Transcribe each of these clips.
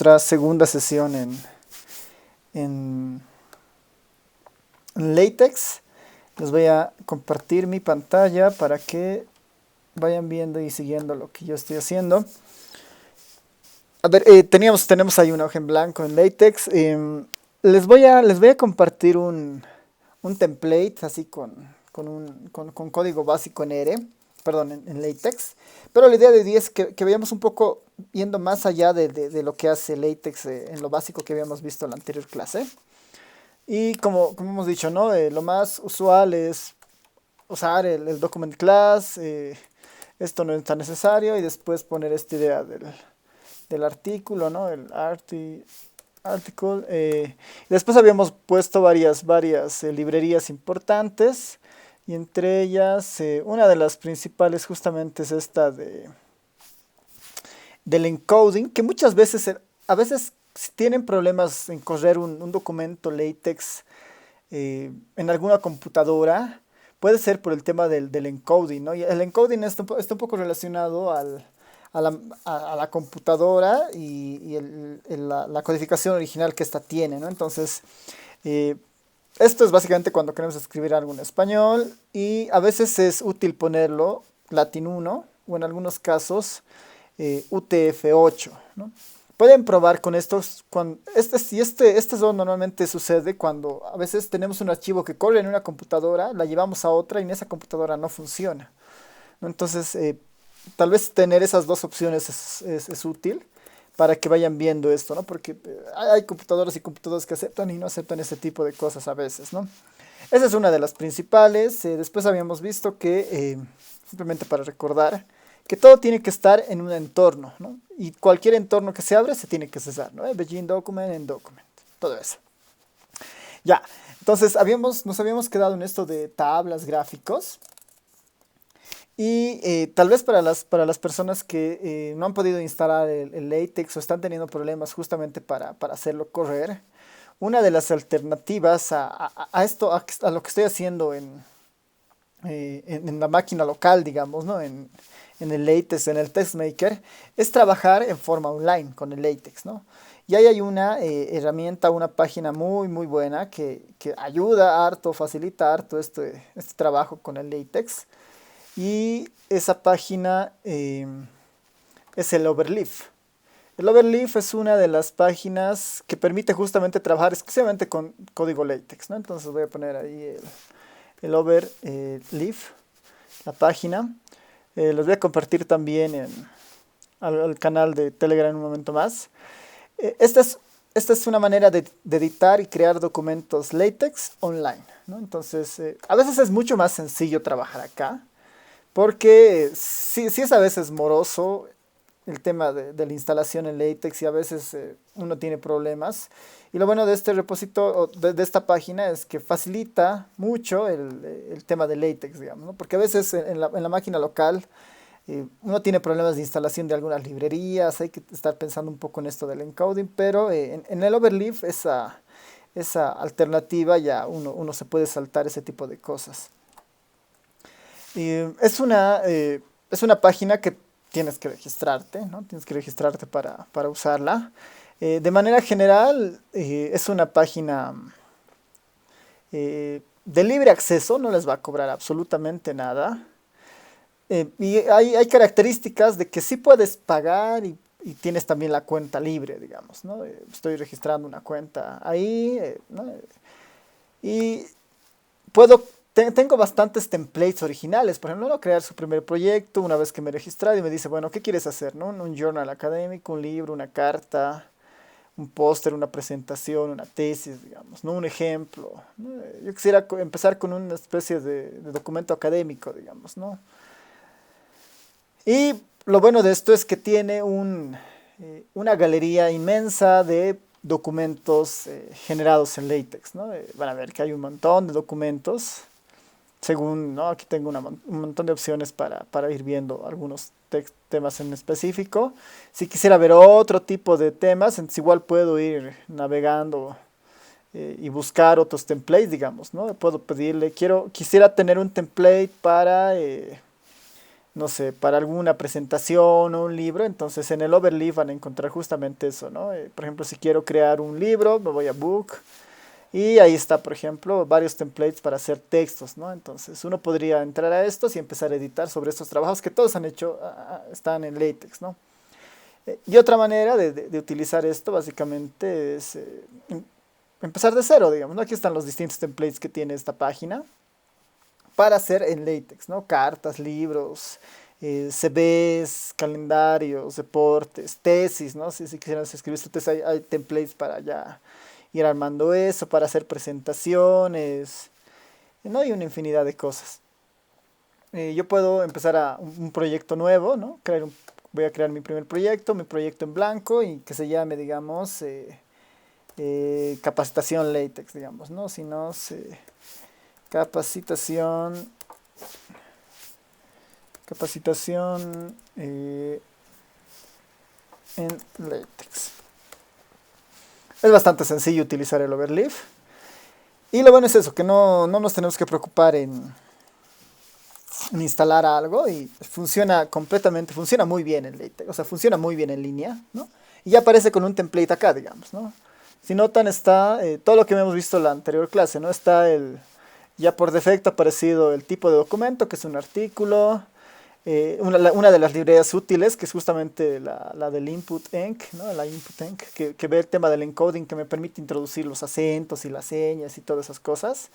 nuestra segunda sesión en, en LaTeX. Les voy a compartir mi pantalla para que vayan viendo y siguiendo lo que yo estoy haciendo. A ver, tenemos ahí una hoja en blanco en LaTeX. Les voy a compartir un template así con código básico en R, perdón, en LaTeX. Pero la idea de hoy es que veamos un poco yendo más allá de lo que hace LaTeX en lo básico que habíamos visto en la anterior clase. Y como hemos dicho, ¿no? Lo más usual es usar el document class. Esto no es tan necesario. Y después poner esta idea del artículo, ¿no? El article. Después habíamos puesto varias librerías importantes. Y entre ellas, una de las principales justamente es esta del encoding, que muchas veces, a veces si tienen problemas en correr un documento LaTeX en alguna computadora, puede ser por el tema del encoding, ¿no? Y el encoding está un poco relacionado a la computadora y la codificación original que esta tiene, ¿no? Entonces, eh, esto es básicamente cuando queremos escribir algo en español y a veces es útil ponerlo Latin 1 o en algunos casos UTF-8, ¿no? Pueden probar con estos, esto normalmente sucede cuando a veces tenemos un archivo que corre en una computadora, la llevamos a otra y en esa computadora no funciona, ¿no? Entonces, tal vez tener esas dos opciones es útil para que vayan viendo esto, ¿no? Porque hay computadoras y computadoras que aceptan y no aceptan ese tipo de cosas a veces, ¿no? Esa es una de las principales. Después habíamos visto que, simplemente para recordar, que todo tiene que estar en un entorno, ¿no? Y cualquier entorno que se abre se tiene que cesar, ¿no? Begin document, end document, todo eso. Ya, entonces nos habíamos quedado en esto de tablas, gráficos. Y tal vez para las personas que no han podido instalar el LaTeX o están teniendo problemas justamente para hacerlo correr, una de las alternativas a esto, a lo que estoy haciendo en la máquina local, digamos, ¿no? En el LaTeX, en el TextMaker, es trabajar en forma online con el LaTeX, ¿no? Y ahí hay una herramienta, una página muy, muy buena que ayuda harto, facilita harto este trabajo con el LaTeX. Y esa página es el Overleaf. El Overleaf es una de las páginas que permite justamente trabajar exclusivamente con código LaTeX, ¿no? Entonces voy a poner ahí el Overleaf, la página. Los voy a compartir también al canal de Telegram en un momento más. Esta es una manera de editar y crear documentos LaTeX online, ¿no? Entonces, a veces es mucho más sencillo trabajar acá. Porque sí es a veces moroso el tema de la instalación en LaTeX y a veces uno tiene problemas. Y lo bueno de este repositorio, o de esta página, es que facilita mucho el tema de LaTeX, digamos, ¿no? Porque a veces en la máquina local uno tiene problemas de instalación de algunas librerías, hay que estar pensando un poco en esto del encoding, pero en el Overleaf esa alternativa ya uno se puede saltar ese tipo de cosas. Es una página que tienes que registrarte, ¿no? Tienes que registrarte para usarla. De manera general, es una página de libre acceso, no les va a cobrar absolutamente nada. Y hay características de que sí puedes pagar y tienes también la cuenta libre, digamos, ¿no? Estoy registrando una cuenta ahí, ¿no? Y puedo, tengo bastantes templates originales. Por ejemplo, ¿no? Crear su primer proyecto una vez que me he registrado y me dice, bueno, ¿qué quieres hacer? ¿No? Un journal académico, un libro, una carta, un póster, una presentación, una tesis, digamos, ¿no? Un ejemplo, ¿no? Yo quisiera empezar con una especie de documento académico, digamos, ¿no? Y lo bueno de esto es que tiene una galería inmensa de documentos generados en LaTeX, ¿no? Van a ver que hay un montón de documentos según, ¿no? Aquí tengo un montón de opciones para ir viendo algunos temas en específico. Si quisiera ver otro tipo de temas, entonces igual puedo ir navegando y buscar otros templates, digamos, ¿no? Puedo pedirle, quisiera tener un template para no sé, para alguna presentación o un libro, entonces en el Overleaf van a encontrar justamente eso, ¿no? Por ejemplo, si quiero crear un libro, me voy a Book y ahí está, por ejemplo, varios templates para hacer textos, ¿no? Entonces uno podría entrar a estos y empezar a editar sobre estos trabajos que todos han hecho, están en LaTeX, ¿no? Y otra manera de utilizar esto básicamente es empezar de cero, digamos, ¿no? Aquí están los distintos templates que tiene esta página para hacer en LaTeX, ¿no? Cartas, libros, CVs, calendarios, deportes, tesis, ¿no? Si quisieras escribir tu tesis, hay templates para ya ir armando eso, para hacer presentaciones, ¿no? Y una infinidad de cosas. Yo puedo empezar un proyecto nuevo, ¿no? Voy a crear mi proyecto en blanco y que se llame, digamos, capacitación LaTeX, digamos, ¿no? Si no, capacitación, capacitación en LaTeX. Es bastante sencillo utilizar el Overleaf. Y lo bueno es eso, que no nos tenemos que preocupar en instalar algo y funciona muy bien en LaTeX, o sea, funciona muy bien en línea, ¿no? Y ya aparece con un template acá, digamos, ¿no? Si notan, está todo lo que hemos visto en la anterior clase, ¿no? Ya por defecto ha aparecido el tipo de documento, que es un artículo, una de las librerías útiles, que es justamente la del Input-Env, ¿no? La Input-Env, que ve el tema del encoding, que me permite introducir los acentos y las señas y todas esas cosas.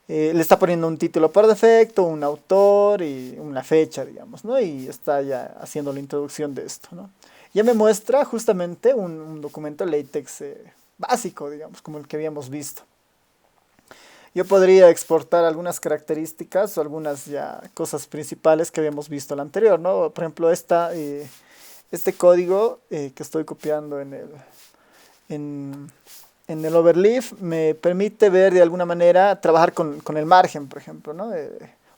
Le está poniendo un título por defecto, un autor y una fecha, digamos, ¿no? Y está ya haciendo la introducción de esto, ¿no? Ya me muestra justamente un documento LaTeX básico, digamos, como el que habíamos visto. Yo podría exportar algunas características o algunas ya cosas principales que habíamos visto en la anterior, ¿no? Por ejemplo, este código que estoy copiando en, en el Overleaf me permite ver de alguna manera, trabajar con el margen, por ejemplo, ¿no?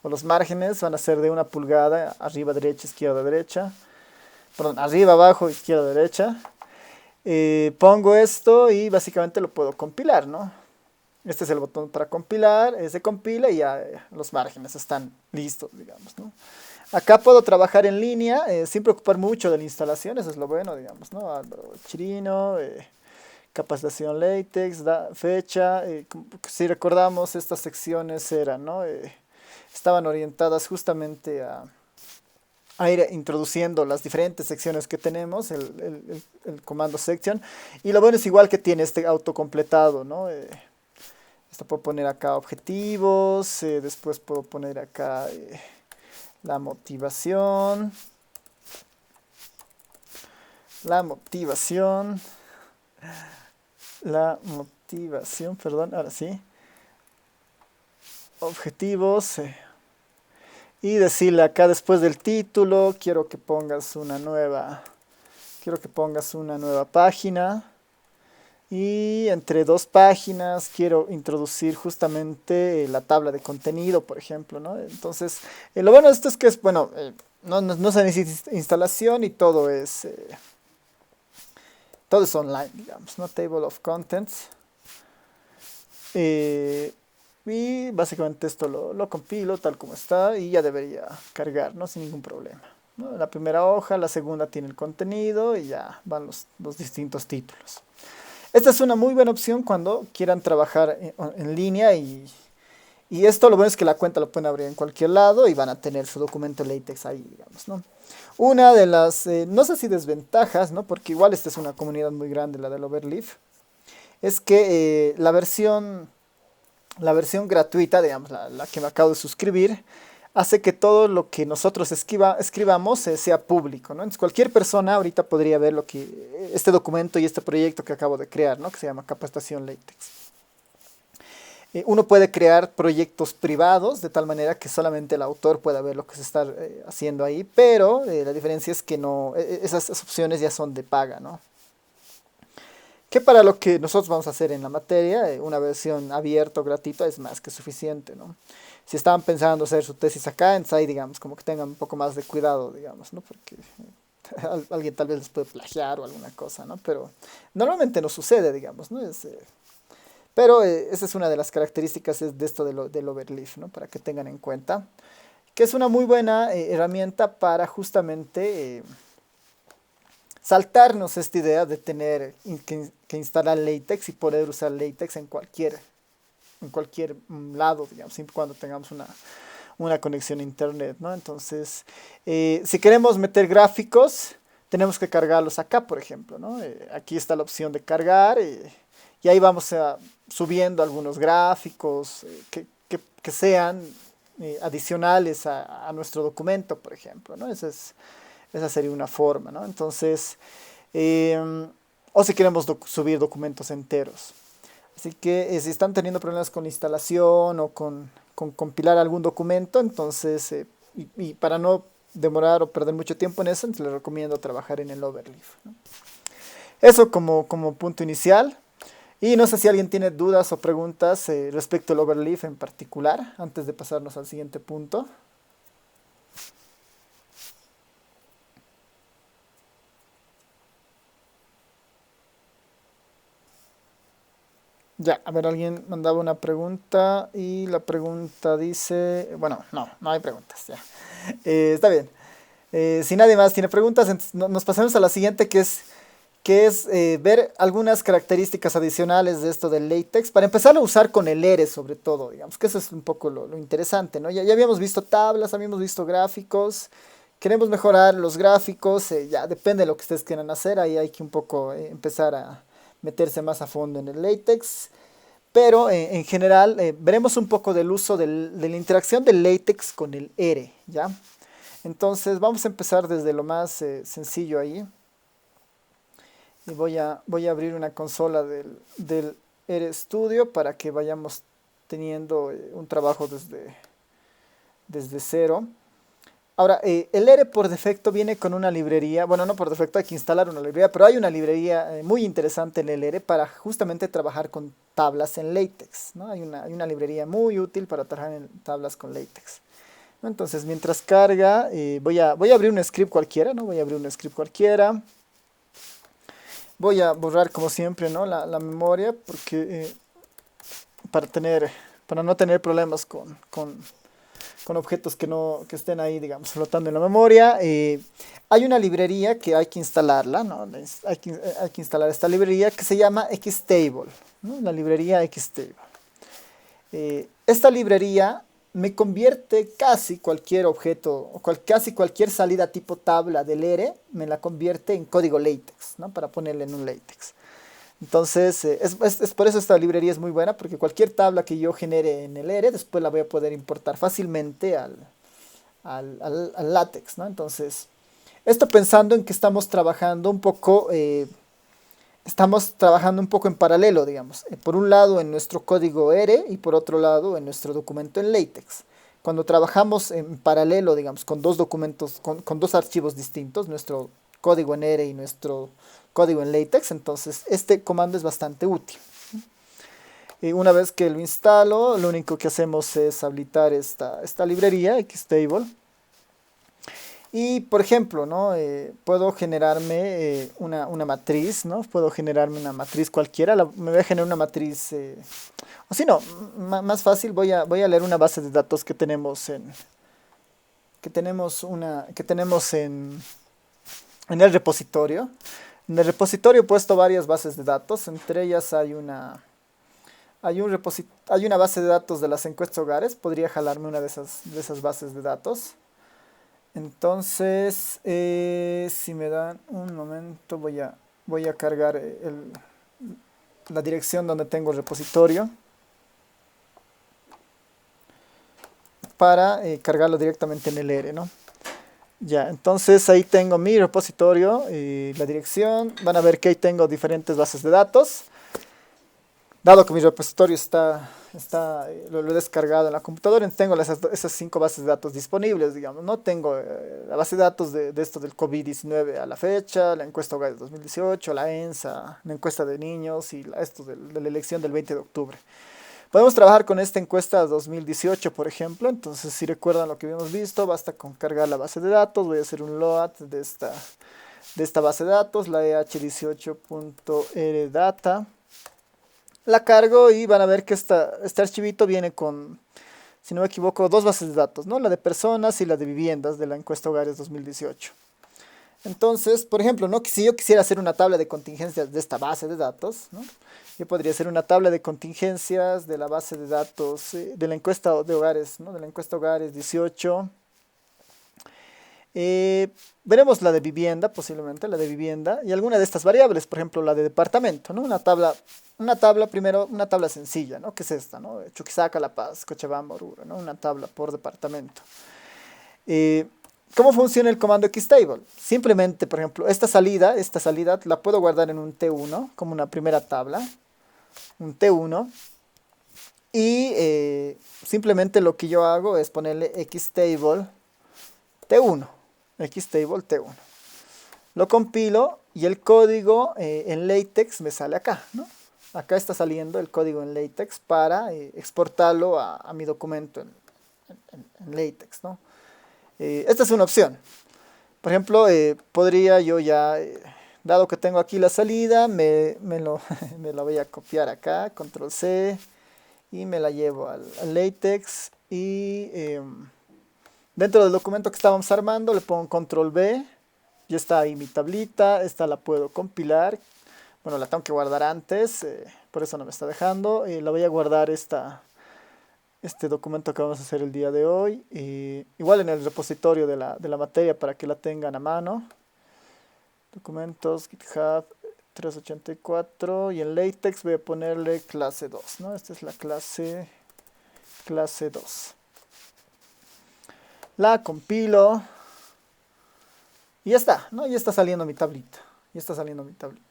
O los márgenes van a ser de 1 pulgada, arriba, derecha, izquierda, derecha. Perdón, arriba, abajo, izquierda, derecha. Pongo esto y básicamente lo puedo compilar, ¿no? Este es el botón para compilar, se compila y ya los márgenes están listos, digamos, ¿no? Acá puedo trabajar en línea sin preocupar mucho de la instalación, eso es lo bueno, digamos, ¿no? Álvaro Chirino, capacitación LaTeX, fecha, si recordamos estas secciones eran, ¿no? Estaban orientadas justamente a ir introduciendo las diferentes secciones que tenemos, el comando section, y lo bueno es igual que tiene este autocompletado, ¿no? Esto puedo poner acá objetivos, después puedo poner acá la motivación, la motivación, perdón, ahora sí, objetivos, y decirle acá después del título, quiero que pongas una nueva página. Y entre dos páginas quiero introducir justamente la tabla de contenido, por ejemplo, ¿no? Entonces, lo bueno de esto es que bueno, no se necesita instalación y todo es online, digamos, ¿no? Table of Contents. Y básicamente esto lo compilo tal como está y ya debería cargar, ¿no? Sin ningún problema, ¿no? La primera hoja, la segunda tiene el contenido y ya van los distintos títulos. Esta es una muy buena opción cuando quieran trabajar en línea y esto lo bueno es que la cuenta lo pueden abrir en cualquier lado y van a tener su documento LaTeX ahí, digamos, ¿no? Una de las, no sé si desventajas, ¿no? Porque igual esta es una comunidad muy grande, la del Overleaf, es que la versión gratuita, digamos, la que me acabo de suscribir, hace que todo lo que nosotros escribamos sea público, ¿no? Entonces cualquier persona ahorita podría ver este documento y este proyecto que acabo de crear, ¿no? Que se llama Capacitación LaTeX. Uno puede crear proyectos privados de tal manera que solamente el autor pueda ver lo que se está haciendo ahí, pero la diferencia es que no, esas opciones ya son de paga, ¿no? Que para lo que nosotros vamos a hacer en la materia, una versión abierta o gratuita es más que suficiente, ¿no? Si estaban pensando hacer su tesis acá, entonces ahí, digamos, como que tengan un poco más de cuidado, digamos, ¿no? Porque alguien tal vez les puede plagiar o alguna cosa, ¿no? Pero normalmente no sucede, digamos, ¿no? Pero esa es una de las características de esto del Overleaf, ¿no? Para que tengan en cuenta. que es una muy buena herramienta para justamente saltarnos esta idea de tener que instalar LaTeX y poder usar LaTeX en cualquier lado, digamos, siempre cuando tengamos una conexión a internet, ¿no? Entonces, si queremos meter gráficos, tenemos que cargarlos acá, por ejemplo, ¿no? Aquí está la opción de cargar y ahí vamos subiendo algunos gráficos que sean adicionales a nuestro documento, por ejemplo, ¿no? Esa sería una forma, ¿no? Entonces, o si queremos subir documentos enteros. Así que si están teniendo problemas con la instalación o con compilar algún documento, entonces, y para no demorar o perder mucho tiempo en eso, entonces les recomiendo trabajar en el Overleaf, ¿no? Eso como punto inicial. Y no sé si alguien tiene dudas o preguntas respecto al Overleaf en particular, antes de pasarnos al siguiente punto. Ya, a ver, alguien mandaba una pregunta y la pregunta dice, bueno, no hay preguntas, ya. Está bien. Si nadie más tiene preguntas, entonces nos pasamos a la siguiente que es ver algunas características adicionales de esto del LaTeX para empezar a usar con el ERE sobre todo, digamos, que eso es un poco lo interesante, ¿no? Ya habíamos visto tablas, habíamos visto gráficos, queremos mejorar los gráficos, ya depende de lo que ustedes quieran hacer, ahí hay que un poco empezar a meterse más a fondo en el LaTeX. Pero en general veremos un poco del uso de la interacción del LaTeX con el ERE, ¿ya? Entonces vamos a empezar desde lo más sencillo ahí. Y voy a abrir una consola del ERE Studio para que vayamos teniendo un trabajo desde cero. Ahora, el ERE por defecto viene con una librería, bueno, no por defecto, hay que instalar una librería, pero hay una librería muy interesante en el ERE para justamente trabajar con tablas en LaTeX, ¿no? Hay una librería muy útil para trabajar en tablas con LaTeX, ¿no? Entonces, mientras carga, voy a abrir un script cualquiera, ¿no? Voy a abrir un script cualquiera. Voy a borrar como siempre, ¿no? la memoria porque para no tener problemas con objetos que estén ahí, digamos, flotando en la memoria. Hay una librería que hay que instalarla, ¿no? Hay que instalar esta librería que se llama Xtable, ¿no? La librería Xtable. Esta librería me convierte casi cualquier objeto, o casi cualquier salida tipo tabla del ERE, me la convierte en código LaTeX, ¿no? Para ponerle en un LaTeX. Entonces, es por eso esta librería es muy buena, porque cualquier tabla que yo genere en el ERE, después la voy a poder importar fácilmente al LaTeX, ¿no? Entonces, esto pensando en que estamos trabajando un poco en paralelo, digamos. Por un lado en nuestro código ERE y por otro lado en nuestro documento en LaTeX. Cuando trabajamos en paralelo, digamos, con dos documentos, con dos archivos distintos, nuestro código en ERE y nuestro código en LaTeX, entonces este comando es bastante útil. Y una vez que lo instalo, lo único que hacemos es habilitar esta librería Xtable. Y por ejemplo, ¿no? Puedo generarme una matriz, ¿no? Puedo generarme una matriz cualquiera. Me voy a generar una matriz, o si no, más fácil, voy a leer una base de datos que tenemos en el repositorio. En el repositorio he puesto varias bases de datos, entre ellas hay una base de datos de las encuestas hogares, podría jalarme una de esas bases de datos. Entonces, si me dan un momento, voy a cargar la dirección donde tengo el repositorio para cargarlo directamente en el ERE, ¿no? Ya, entonces ahí tengo mi repositorio y la dirección. Van a ver que ahí tengo diferentes bases de datos. Dado que mi repositorio lo he descargado en la computadora, tengo esas 5 bases de datos disponibles, digamos, ¿no? Tengo la base de datos de esto del COVID-19 a la fecha, la encuesta hogar de 2018, la ENSA, la encuesta de niños y esto de la elección del 20 de octubre. Podemos trabajar con esta encuesta 2018, por ejemplo. Entonces, si recuerdan lo que habíamos visto, basta con cargar la base de datos. Voy a hacer un load de esta base de datos, la eh18.rdata. La cargo y van a ver que este archivito viene con si no me equivoco, dos bases de datos, ¿no? La de personas y la de viviendas de la encuesta Hogares 2018. Entonces, por ejemplo, ¿no? Si yo quisiera hacer una tabla de contingencias de esta base de datos, ¿no? Yo podría hacer una tabla de contingencias de la base de datos de la encuesta de hogares, ¿no? De la encuesta Hogares 18. Eh, Veremos la de vivienda, posiblemente la de vivienda, y alguna de estas variables, por ejemplo, la de departamento, ¿no? Una tabla primero, una tabla sencilla, ¿no? Que es esta, ¿no? Chuquisaca, La Paz, Cochabamba, Oruro, ¿no? Una tabla por departamento. Eh, ¿Cómo funciona el comando xtable? Simplemente, por ejemplo, esta salida la puedo guardar en un T1 como una primera tabla, un T1, y simplemente lo que yo hago es ponerle xtable T1, xtable T1. Lo compilo y el código en LaTeX me sale acá, ¿no? Acá está saliendo el código en LaTeX para exportarlo a mi documento en LaTeX, ¿no? Esta es una opción. Por ejemplo, podría yo ya, dado que tengo aquí la salida, me la voy a copiar acá, control C, y me la llevo al LaTeX y dentro del documento que estábamos armando le pongo control V, ya está ahí mi tablita, esta la puedo compilar, bueno, la tengo que guardar antes, por eso no me está dejando, la voy a guardar este documento que vamos a hacer el día de hoy, igual en el repositorio de la materia para que la tengan a mano, documentos, GitHub 384 y en LaTeX voy a ponerle clase 2, ¿no? Esta es la clase 2. La compilo y ya está, ¿no? Ya está saliendo mi tablita, ya está saliendo mi tablita.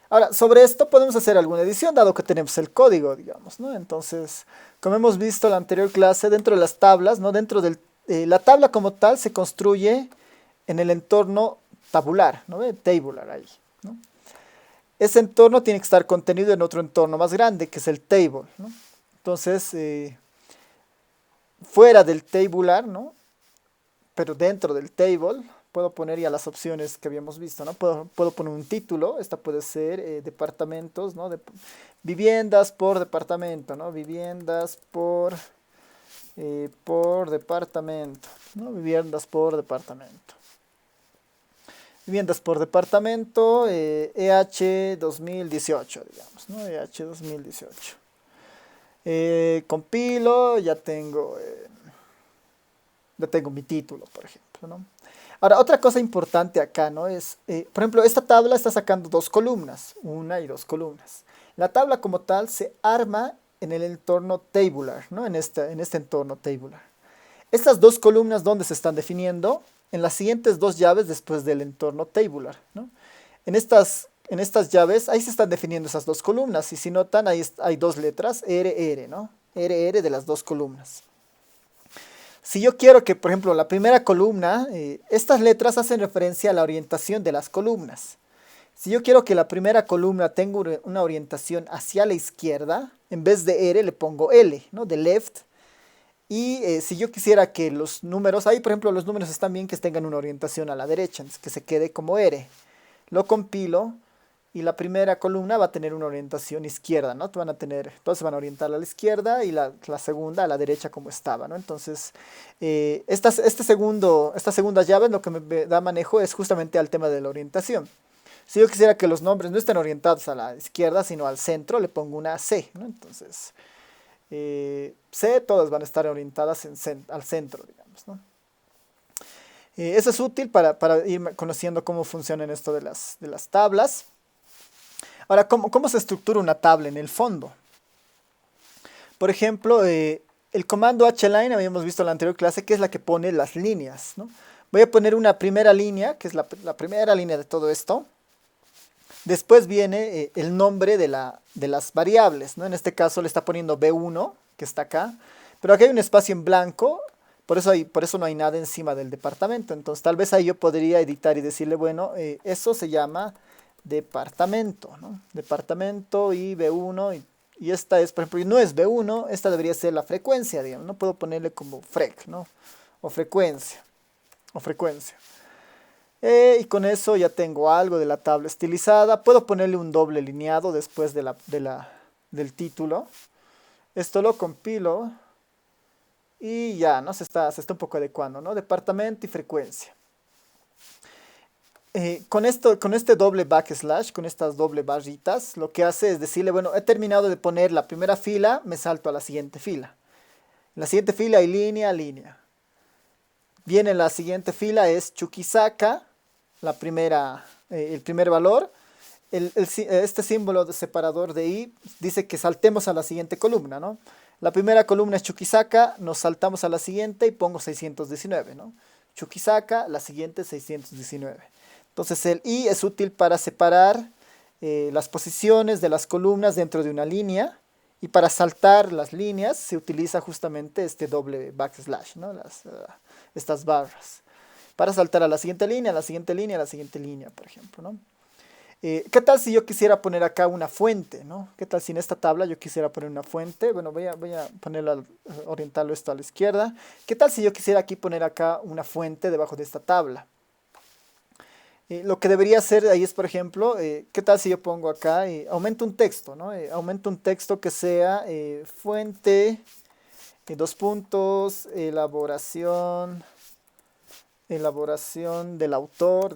Ahora, sobre esto podemos hacer alguna edición, dado que tenemos el código, digamos, ¿no? Entonces, como hemos visto en la anterior clase, dentro de las tablas, ¿no? La tabla como tal se construye en el entorno tabular, ¿no? Tabular ahí, ¿no? Ese entorno tiene que estar contenido en otro entorno más grande, que es el table, ¿no? Entonces, fuera del tabular, ¿no? Pero dentro del table puedo poner ya las opciones que habíamos visto, ¿no? Puedo poner un título, esta puede ser departamentos, ¿no? Viviendas por departamento, ¿no? Viviendas por departamento, ¿no? Viviendas por departamento. Viviendas por departamento, EH 2018, digamos, ¿no? EH 2018. Compilo, ya tengo mi título, por ejemplo, ¿no? Ahora, otra cosa importante acá, ¿no? Es, por ejemplo, esta tabla está sacando dos columnas, una y dos columnas. La tabla como tal se arma en el entorno tabular, ¿no? En este entorno tabular. Estas dos columnas, ¿dónde se están definiendo? En las siguientes dos llaves después del entorno tabular, ¿no? En estas llaves, ahí se están definiendo esas dos columnas. Y si notan, ahí hay dos letras, RR, ¿no? RR de las dos columnas. Si yo quiero que, por ejemplo, la primera columna, estas letras hacen referencia a la orientación de las columnas. Si yo quiero que la primera columna tenga una orientación hacia la izquierda, en vez de R le pongo L, ¿no? De left. Y si yo quisiera que los números, ahí por ejemplo los números están bien que tengan una orientación a la derecha, que se quede como R. Lo compilo y la primera columna va a tener una orientación izquierda, ¿no? Todas se van a orientar a la izquierda y la segunda a la derecha como estaba, ¿no? Entonces, esta segunda llave lo que me da manejo es justamente al tema de la orientación. Si yo quisiera que los nombres no estén orientados a la izquierda, sino al centro, le pongo una C, ¿no? Entonces, C, todas van a estar orientadas al centro, digamos, ¿no? Eso es útil para ir conociendo cómo funcionan esto de las tablas. Ahora, ¿cómo se estructura una tabla en el fondo? Por ejemplo, el comando hline habíamos visto en la anterior clase, que es la que pone las líneas, ¿no? Voy a poner una primera línea, que es la primera línea de todo esto. Después viene el nombre de las variables, ¿no? En este caso le está poniendo B1, que está acá. Pero aquí hay un espacio en blanco, por eso no hay nada encima del departamento. Entonces tal vez ahí yo podría editar y decirle, bueno, eso se llama departamento, ¿no? Departamento y B1 y esta es, por ejemplo, no es B1, esta debería ser la frecuencia, digamos, no puedo ponerle como frec, ¿no? O frecuencia. Y con eso ya tengo algo de la tabla estilizada. Puedo ponerle un doble lineado después del título. Esto lo compilo y ya, ¿no? Se está un poco adecuando, ¿no? Departamento y frecuencia. Con este doble backslash, con estas doble barritas, lo que hace es decirle, bueno, he terminado de poner la primera fila, me salto a la siguiente fila. En la siguiente fila hay línea, línea. Viene la siguiente fila, es Chuquisaca, el primer valor. Este símbolo de separador de i dice que saltemos a la siguiente columna, ¿no? La primera columna es Chuquisaca, nos saltamos a la siguiente y pongo 619, ¿no? Chuquisaca, la siguiente 619. Entonces el i es útil para separar las posiciones de las columnas dentro de una línea, y para saltar las líneas se utiliza justamente este doble backslash, ¿no? Estas barras. Para saltar a la siguiente línea, a la siguiente línea, a la siguiente línea, por ejemplo, ¿no? ¿Qué tal si yo quisiera poner acá una fuente, ¿no? ¿Qué tal si en esta tabla yo quisiera poner una fuente? Bueno, voy a ponerlo, orientarlo esto a la izquierda. ¿Qué tal si yo quisiera aquí poner acá una fuente debajo de esta tabla? Lo que debería hacer ahí es, por ejemplo, ¿qué tal si yo pongo acá, aumento un texto, ¿no? Aumento un texto que sea fuente, dos puntos, elaboración del autor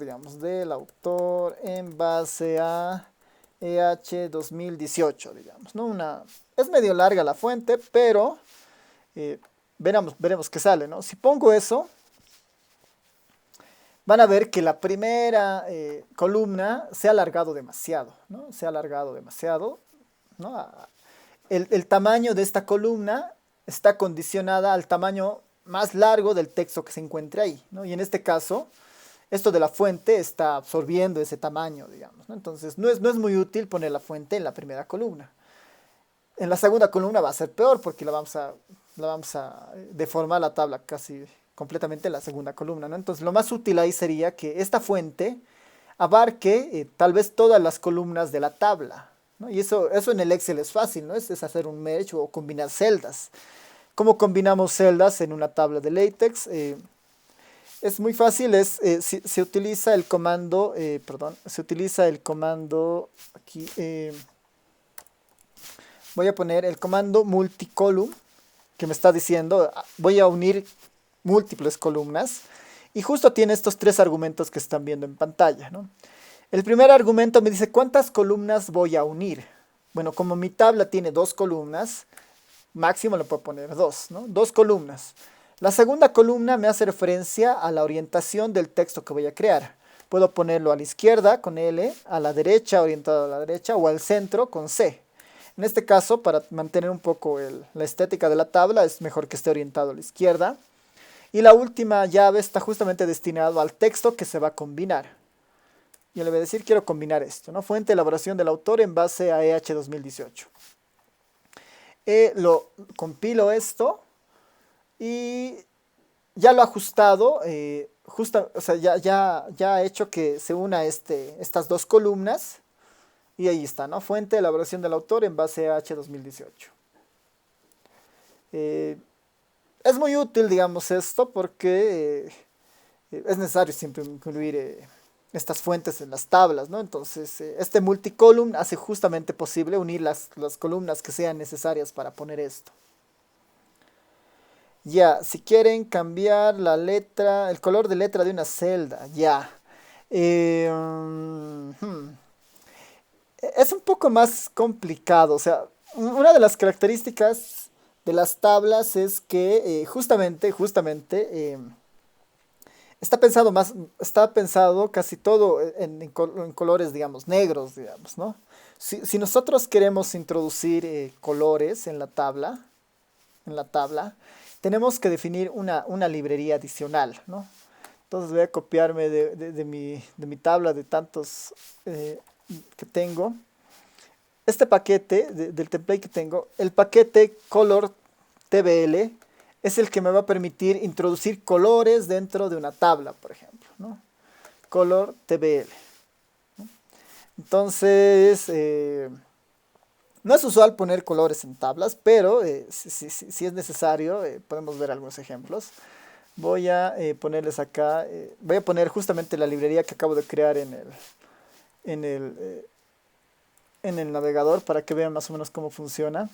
en base a EH 2018, digamos, ¿no? Es medio larga la fuente, pero eh, veremos qué sale, ¿no? Si pongo eso, van a ver que la primera columna se ha alargado demasiado, ¿no? Se ha alargado demasiado, ¿no? El tamaño de esta columna está condicionada al tamaño más largo del texto que se encuentre ahí, ¿no? Y en este caso, esto de la fuente está absorbiendo ese tamaño, digamos, ¿no? Entonces, no es muy útil poner la fuente en la primera columna. En la segunda columna va a ser peor porque la vamos a deformar la tabla casi completamente en la segunda columna, ¿no? Entonces, lo más útil ahí sería que esta fuente abarque tal vez todas las columnas de la tabla, ¿no? Y eso en el Excel es fácil, ¿no? Es hacer un merge o combinar celdas. ¿Cómo combinamos celdas en una tabla de LaTeX? Es muy fácil, se utiliza el comando, aquí, voy a poner el comando multicolumn, que me está diciendo, voy a unir múltiples columnas, y justo tiene estos tres argumentos que están viendo en pantalla, ¿no? El primer argumento me dice, ¿cuántas columnas voy a unir? Bueno, como mi tabla tiene dos columnas, máximo le puedo poner dos, ¿no? Dos columnas. La segunda columna me hace referencia a la orientación del texto que voy a crear. Puedo ponerlo a la izquierda con L, a la derecha orientado a la derecha, o al centro con C. En este caso, para mantener un poco la estética de la tabla, es mejor que esté orientado a la izquierda. Y la última llave está justamente destinado al texto que se va a combinar. Yo le voy a decir, quiero combinar esto, ¿no? Fuente de elaboración del autor en base a EH 2018. Lo compilo esto y ya lo he ajustado, o sea, ya ha hecho que se una estas dos columnas, y ahí está, ¿no? Fuente de elaboración del autor en base a H 2018. Es muy útil, digamos, esto porque es necesario siempre incluir estas fuentes en las tablas, ¿no? Entonces, este multicolumn hace justamente posible unir las columnas que sean necesarias para poner esto. Ya, si quieren cambiar la letra, el color de letra de una celda, ya. Eh, es un poco más complicado, o sea, una de las características de las tablas es que está pensado casi todo en colores, digamos, negros, digamos, ¿no? Si nosotros queremos introducir colores en la tabla, tenemos que definir una librería adicional, ¿no? Entonces voy a copiarme de mi tabla de tantos que tengo. Este paquete del template que tengo, el paquete color TBL, es el que me va a permitir introducir colores dentro de una tabla, por ejemplo, ¿no? Color TBL. Entonces, no es usual poner colores en tablas, pero si es necesario, podemos ver algunos ejemplos. Voy a ponerles acá, voy a poner justamente la librería que acabo de crear en el, en el navegador para que vean más o menos cómo funciona.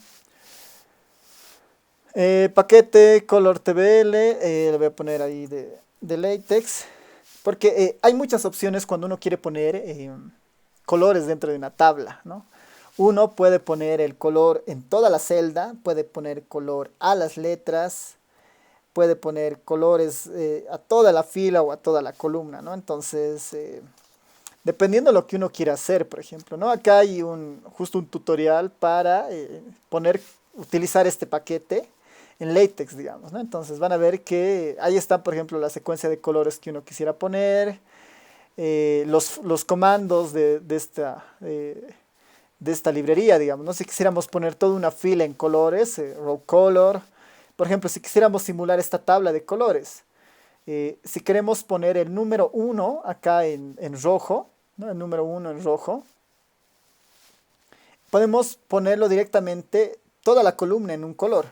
Paquete Color TBL, le voy a poner ahí de latex, porque hay muchas opciones cuando uno quiere poner colores dentro de una tabla, ¿no? Uno puede poner el color en toda la celda, puede poner color a las letras, puede poner colores a toda la fila o a toda la columna, ¿no? Entonces, dependiendo de lo que uno quiera hacer, por ejemplo, ¿no? Acá hay justo un tutorial para utilizar este paquete en LaTeX, digamos, ¿no? Entonces van a ver que ahí está, por ejemplo, la secuencia de colores que uno quisiera poner, los comandos de esta librería, digamos, ¿no? Si quisiéramos poner toda una fila en colores, row color, por ejemplo, si quisiéramos simular esta tabla de colores, si queremos poner el número uno acá en rojo, ¿no? El número uno en rojo, podemos ponerlo directamente toda la columna en un color,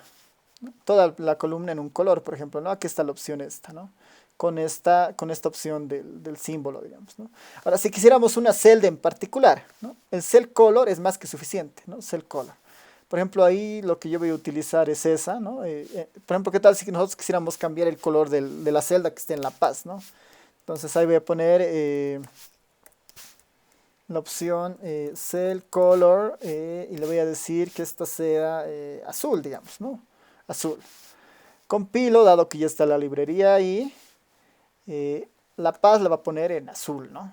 ¿no? Toda la columna en un color, por ejemplo, ¿no? Aquí está la opción esta, ¿no? Con esta opción del símbolo, digamos, ¿no? Ahora, si quisiéramos una celda en particular, ¿no? El cell color es más que suficiente, ¿no? Cell color. Por ejemplo, ahí lo que yo voy a utilizar es esa, ¿no? Por ejemplo, ¿qué tal si nosotros quisiéramos cambiar el color de la celda que esté en La Paz, ¿no? Entonces ahí voy a poner la opción Cell Color y le voy a decir que esta sea azul, digamos, ¿no? Azul. Compilo, dado que ya está la librería ahí. La Paz la va a poner en azul, ¿no?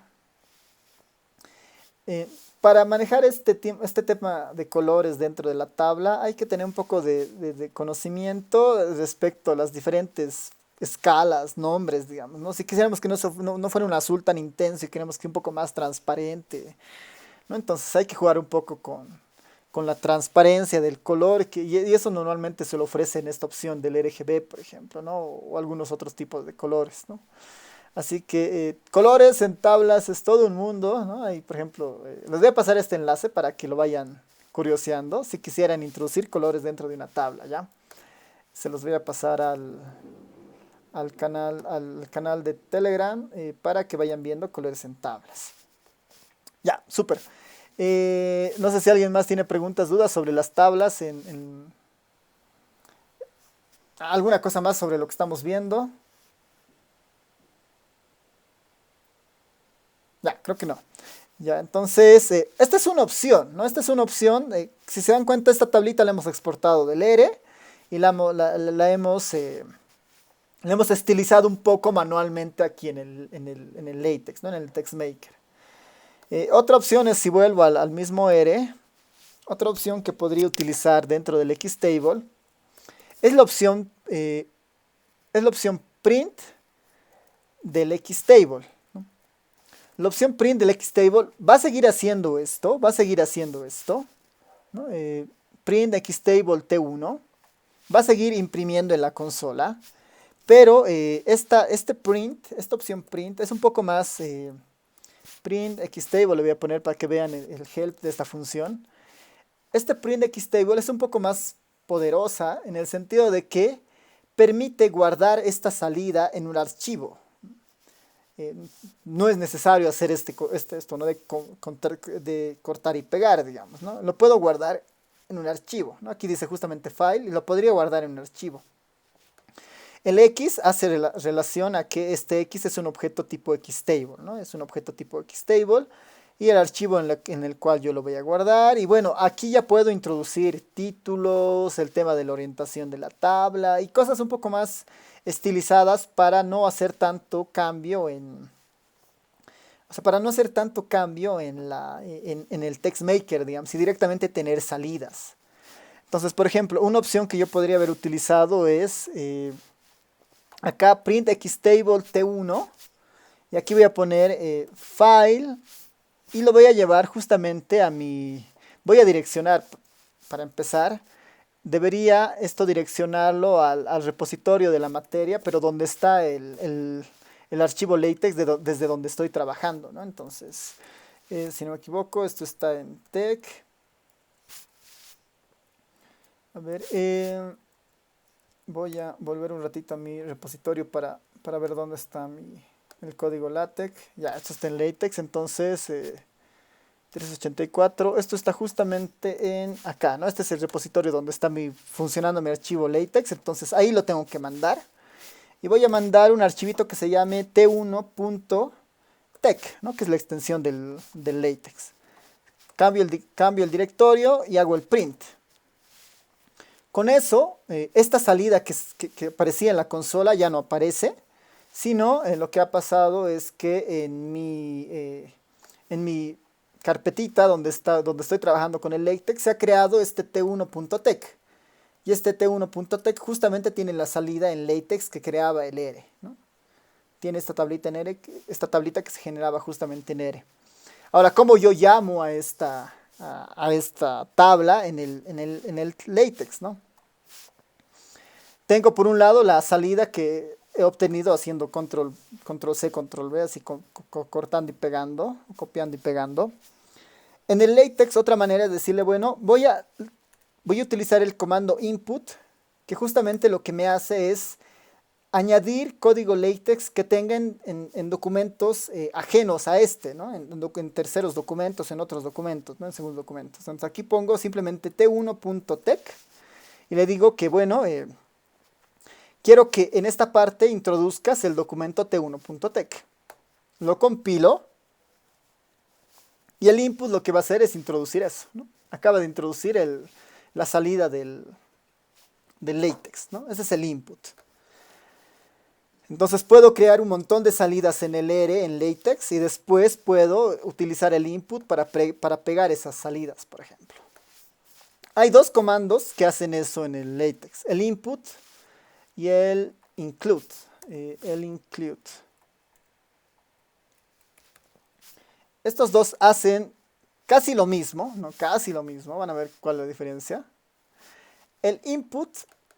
Eh, para manejar este tema de colores dentro de la tabla hay que tener un poco de conocimiento respecto a las diferentes escalas, nombres, digamos, ¿no? Si quisiéramos que no fuera un azul tan intenso y queremos que un poco más transparente, ¿no? Entonces hay que jugar un poco con la transparencia del color y eso normalmente se lo ofrece en esta opción del RGB, por ejemplo, ¿no? O algunos otros tipos de colores, ¿no? Así que colores en tablas es todo un mundo, ¿no? Ahí, por ejemplo, les voy a pasar este enlace para que lo vayan curioseando si quisieran introducir colores dentro de una tabla, ¿ya? Se los voy a pasar al canal de Telegram para que vayan viendo colores en tablas. Ya, súper. No sé si alguien más tiene preguntas, dudas sobre las tablas, alguna cosa más sobre lo que estamos viendo. Ya, creo que no. Ya, entonces, esta es una opción, ¿no? Esta es una opción. Si se dan cuenta, esta tablita la hemos exportado del ERE y la hemos estilizado un poco manualmente aquí en el LaTeX, ¿no? En el TextMaker. Otra opción es si vuelvo al mismo ERE, otra opción que podría utilizar dentro del Xtable es la opción print del Xtable. La opción print del Xtable va a seguir haciendo esto, ¿no? Print Xtable T1, va a seguir imprimiendo en la consola, pero esta opción print es un poco más, print Xtable le voy a poner para que vean el help de esta función. Este print Xtable es un poco más poderosa en el sentido de que permite guardar esta salida en un archivo. eh, no es necesario hacer esto, ¿no? De cortar y pegar, digamos, ¿no? Lo puedo guardar en un archivo, ¿no? Aquí dice justamente file y lo podría guardar en un archivo. El X hace relación a que este X es un objeto tipo Xtable, ¿no? Es un objeto tipo Xtable y el archivo en el cual yo lo voy a guardar. Y bueno, aquí ya puedo introducir títulos, el tema de la orientación de la tabla y cosas un poco más estilizadas para no hacer tanto cambio o sea, para no hacer tanto cambio en el TextMaker, digamos, y directamente tener salidas. Entonces, por ejemplo, una opción que yo podría haber utilizado es acá print xtable t1 y aquí voy a poner file y lo voy a llevar justamente voy a direccionar para empezar. Debería esto direccionarlo al repositorio de la materia, pero donde está el archivo LaTeX desde donde estoy trabajando, ¿no? Entonces, si no me equivoco, esto está en tech. A ver, voy a volver un ratito a mi repositorio para ver dónde está el código LaTeX. Ya, esto está en LaTeX, entonces 384. Esto está justamente en acá, ¿no? Este es el repositorio donde está funcionando mi archivo LaTeX. Entonces ahí lo tengo que mandar. Y voy a mandar un archivito que se llame t1.tec, ¿no? Que es la extensión del LaTeX. Cambio el directorio y hago el print. Con eso, esta salida que aparecía en la consola ya no aparece, sino lo que ha pasado es que en mi carpetita donde estoy trabajando con el LaTeX se ha creado este t1.tec. Y este t1.tec justamente tiene la salida en LaTeX que creaba el R, ¿no? Tiene esta tablita en R, esta tablita que se generaba justamente en R. Ahora, ¿cómo yo llamo a esta tabla en el LaTeX, ¿no? Tengo por un lado la salida que he obtenido haciendo control C, control V, así cortando y pegando, copiando y pegando. En el LaTeX otra manera es decirle, bueno, voy a utilizar el comando input, que justamente lo que me hace es añadir código LaTeX que tengan en documentos ajenos a este, ¿no? En terceros documentos, en otros documentos, ¿no? En segundos documentos. Entonces aquí pongo simplemente t1.tec y le digo que, bueno, quiero que en esta parte introduzcas el documento t1.tec. Lo compilo y el input lo que va a hacer es introducir eso, ¿no? Acaba de introducir la salida del LaTeX, ¿no? Ese es el input. Entonces puedo crear un montón de salidas en el R, en LaTeX, y después puedo utilizar el input para pegar esas salidas, por ejemplo. Hay dos comandos que hacen eso en el LaTeX, el input y el include. Estos dos hacen casi lo mismo, no casi lo mismo, van a ver cuál es la diferencia. El input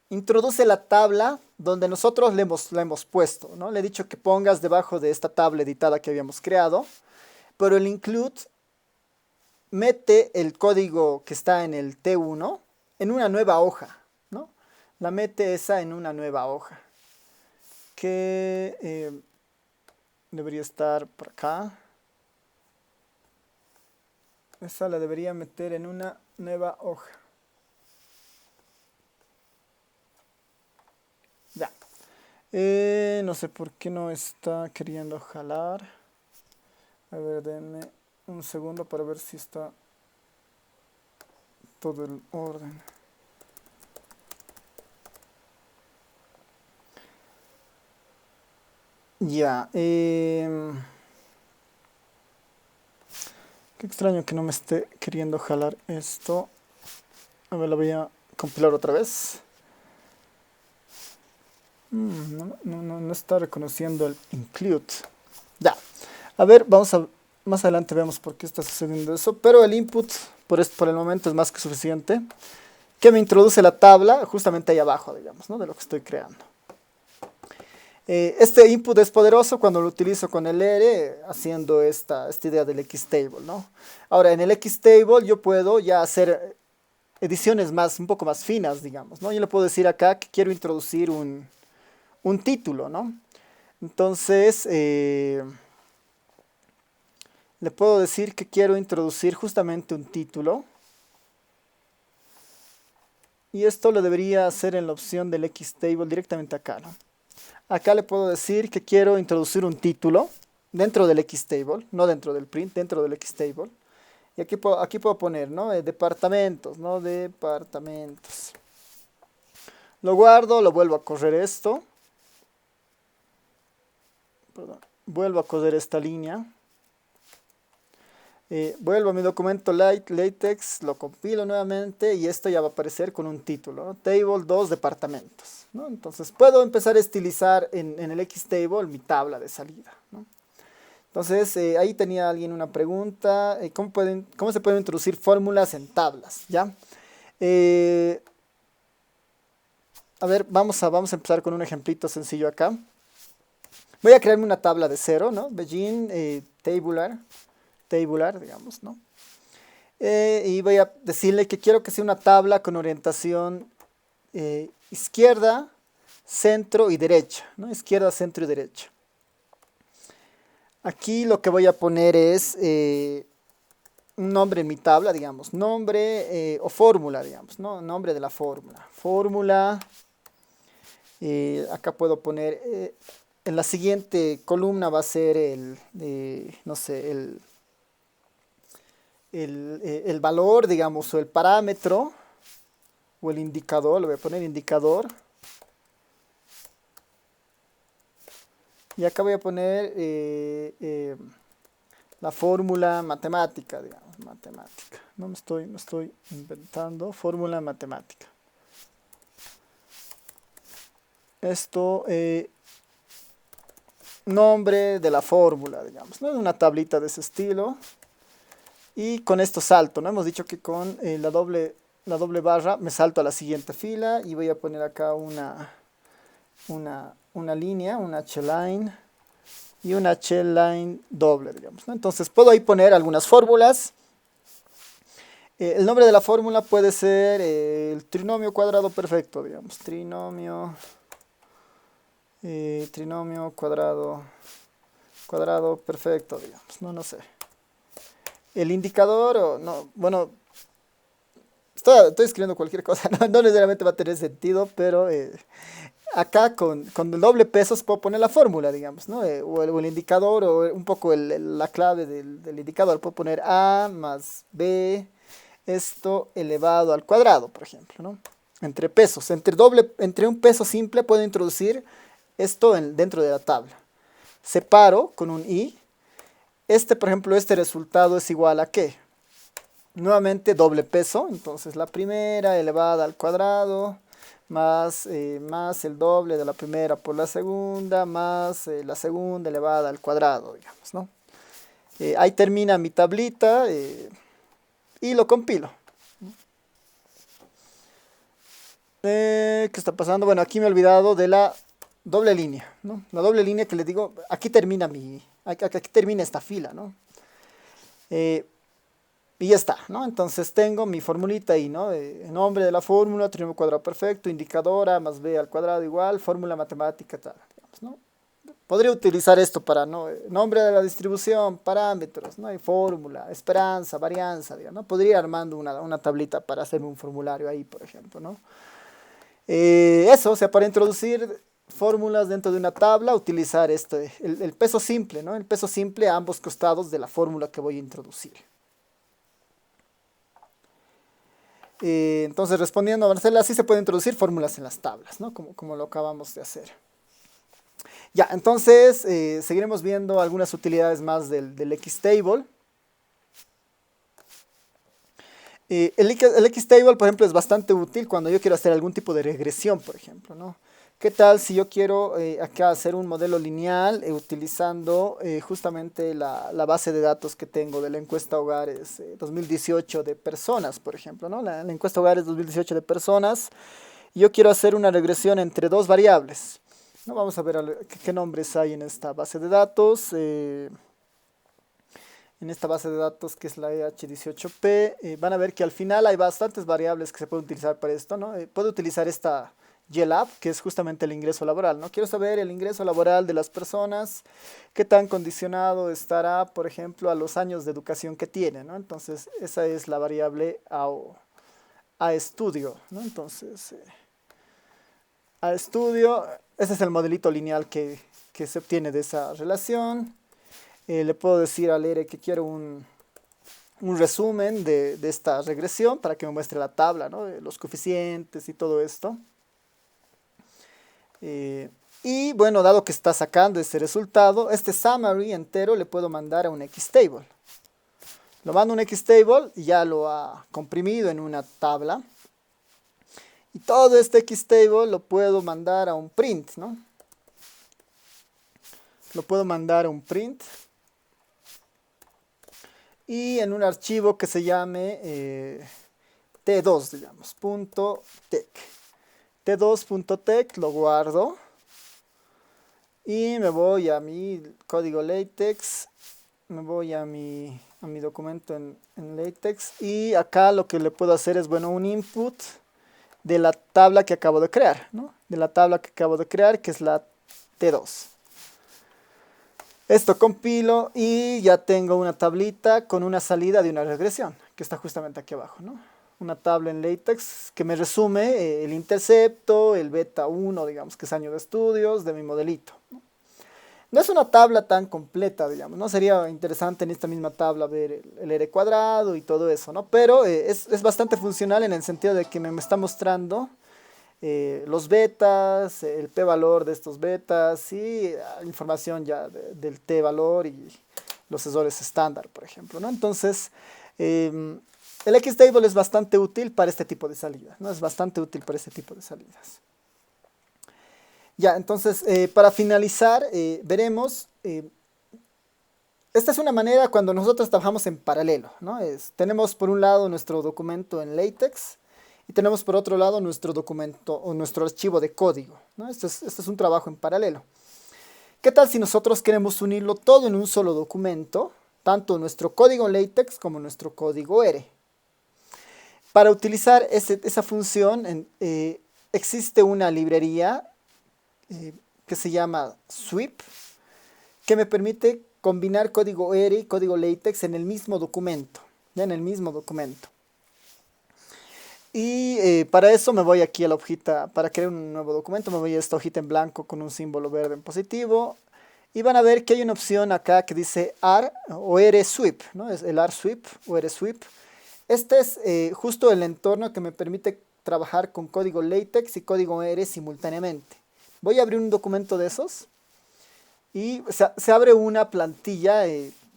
introduce la tabla donde nosotros la hemos puesto, ¿no? Le he dicho que pongas debajo de esta tabla editada que habíamos creado, pero el include mete el código que está en el T1 en una nueva hoja, ¿no? La mete esa en una nueva hoja, que debería estar por acá. Esa la debería meter en una nueva hoja. Ya. No sé por qué no está queriendo jalar. A ver, denme un segundo para ver si está todo el orden. Ya. Qué extraño que no me esté queriendo jalar esto. A ver, lo voy a compilar otra vez. No está reconociendo el include. Ya. A ver, más adelante vemos por qué está sucediendo eso. Pero el input por el momento es más que suficiente. Que me introduce la tabla justamente ahí abajo, digamos, ¿no? De lo que estoy creando. Este input es poderoso cuando lo utilizo con el R, haciendo esta idea del XTable, ¿no? Ahora, en el XTable yo puedo ya hacer ediciones un poco más finas, digamos, ¿no? Yo le puedo decir acá que quiero introducir un título, ¿no? Entonces, le puedo decir que quiero introducir justamente un título. Y esto lo debería hacer en la opción del XTable directamente acá, ¿no? Acá le puedo decir que quiero introducir un título dentro del XTable, no dentro del print, dentro del XTable. Y aquí puedo poner, ¿no? Departamentos, ¿no? Departamentos. Lo guardo, lo vuelvo a correr esto. Perdón, vuelvo a correr esta línea. Vuelvo a mi documento LaTeX, lo compilo nuevamente y esto ya va a aparecer con un título, ¿no? Table 2 departamentos, ¿no? Entonces puedo empezar a estilizar en el XTable mi tabla de salida, ¿no? Entonces ahí tenía alguien una pregunta, ¿cómo se pueden introducir fórmulas en tablas? ¿Ya? A ver, vamos a empezar con un ejemplito sencillo acá. Voy a crearme una tabla de cero, ¿no? Begin tabular, digamos, ¿no? Y voy a decirle que quiero que sea una tabla con orientación izquierda, centro y derecha, ¿no? Izquierda, centro y derecha. Aquí lo que voy a poner es un nombre en mi tabla, digamos, nombre o fórmula, digamos, ¿no? Nombre de la fórmula. Fórmula, acá puedo poner, en la siguiente columna va a ser no sé, el valor, digamos, o el parámetro, o el indicador, le voy a poner indicador. Y acá voy a poner la fórmula matemática, digamos, matemática. No me estoy inventando, fórmula matemática. Esto, nombre de la fórmula, digamos, ¿no? Una tablita de ese estilo. Y con esto salto, ¿no? Hemos dicho que con la doble barra me salto a la siguiente fila y voy a poner acá una línea, una H-line y una H-line doble, digamos, ¿no? Entonces puedo ahí poner algunas fórmulas. El nombre de la fórmula puede ser el trinomio cuadrado perfecto, digamos, trinomio cuadrado perfecto, digamos, no sé. El indicador, o no, bueno, estoy escribiendo cualquier cosa, no necesariamente va a tener sentido, pero acá con el doble pesos puedo poner la fórmula, digamos, ¿no? O el indicador, o un poco la clave del indicador, puedo poner A más B, esto elevado al cuadrado, por ejemplo, ¿no? Entre pesos, entre un peso simple puedo introducir esto dentro de la tabla. Separo con un i. Por ejemplo, este resultado es igual a ¿qué? Nuevamente doble peso, entonces la primera elevada al cuadrado, más el doble de la primera por la segunda, más la segunda elevada al cuadrado, digamos, ¿no? Ahí termina mi tablita y lo compilo. ¿Qué está pasando? Bueno, aquí me he olvidado de la doble línea, ¿no? La doble línea que les digo, aquí termina aquí termina esta fila, ¿no? Y ya está, ¿no? Entonces tengo mi formulita ahí, ¿no? Nombre de la fórmula, trinomio cuadrado perfecto, indicador A más B al cuadrado igual, fórmula matemática, tal, digamos, ¿no? Podría utilizar esto para, ¿no? Nombre de la distribución, parámetros, ¿no? Hay fórmula, esperanza, varianza, digamos, ¿no? Podría ir armando una tablita para hacerme un formulario ahí, por ejemplo, ¿no? Eso, o sea, para introducir fórmulas dentro de una tabla, utilizar el peso simple, ¿no? El peso simple a ambos costados de la fórmula que voy a introducir. Entonces, respondiendo a Marcela, sí se pueden introducir fórmulas en las tablas, ¿no? Como lo acabamos de hacer. Ya, entonces, seguiremos viendo algunas utilidades más del Xtable. El Xtable, por ejemplo, es bastante útil cuando yo quiero hacer algún tipo de regresión, por ejemplo, ¿no? ¿Qué tal si yo quiero acá hacer un modelo lineal utilizando justamente la base de datos que tengo de la encuesta hogares 2018 de personas, por ejemplo, ¿no? La encuesta hogares 2018 de personas. Yo quiero hacer una regresión entre dos variables, ¿no? Vamos a ver qué nombres hay en esta base de datos. En esta base de datos que es la EH18P, van a ver que al final hay bastantes variables que se pueden utilizar para esto, ¿no? Puedo utilizar esta YLAB, que es justamente el ingreso laboral, ¿no? Quiero saber el ingreso laboral de las personas, qué tan condicionado estará, por ejemplo, a los años de educación que tiene, ¿no? Entonces, esa es la variable a estudio, ¿no? Entonces, a estudio, ese es el modelito lineal que se obtiene de esa relación. Le puedo decir al ERE que quiero un resumen de esta regresión para que me muestre la tabla, ¿no? Los coeficientes y todo esto. Y bueno, dado que está sacando este resultado, este summary entero le puedo mandar a un Xtable. Lo mando a un Xtable y ya lo ha comprimido en una tabla. Y todo este Xtable lo puedo mandar a un print, ¿no? Lo puedo mandar a un print. Y en un archivo que se llame t2, digamos, .tec. t2.tec lo guardo. Y me voy a mi código LaTeX. Me voy a mi documento en LaTeX. Y acá lo que le puedo hacer es, bueno, un input de la tabla que acabo de crear, ¿no? De la tabla que acabo de crear, que es la T2. Esto compilo y ya tengo una tablita con una salida de una regresión, que está justamente aquí abajo, ¿no? Una tabla en LaTeX que me resume el intercepto, el beta 1, digamos, que es año de estudios, de mi modelito. No es una tabla tan completa, digamos, ¿no? Sería interesante en esta misma tabla ver el R cuadrado y todo eso, ¿no? Pero es bastante funcional en el sentido de que me está mostrando los betas, el p-valor de estos betas y información ya del t-valor y los sensores estándar, por ejemplo, ¿no? Entonces, el Xtable es bastante útil para este tipo de salidas, ¿no? Es bastante útil para este tipo de salidas. Ya, entonces, para finalizar, veremos, esta es una manera cuando nosotros trabajamos en paralelo, ¿no? Tenemos por un lado nuestro documento en LaTeX y tenemos por otro lado nuestro documento o nuestro archivo de código, ¿no? Este es un trabajo en paralelo. ¿Qué tal si nosotros queremos unirlo todo en un solo documento, tanto nuestro código en LaTeX como nuestro código R? Para utilizar esa función existe una librería que se llama Sweep, que me permite combinar código R y código LaTeX en el mismo documento, ya en el mismo documento. Y para eso me voy aquí a la hojita, para crear un nuevo documento, me voy a esta hojita en blanco con un símbolo verde en positivo. Y van a ver que hay una opción acá que dice AR o R Sweep, ¿no? Es el AR Sweep o R Sweep. Este es justo el entorno que me permite trabajar con código LaTeX y código R simultáneamente. Voy a abrir un documento de esos y se abre una plantilla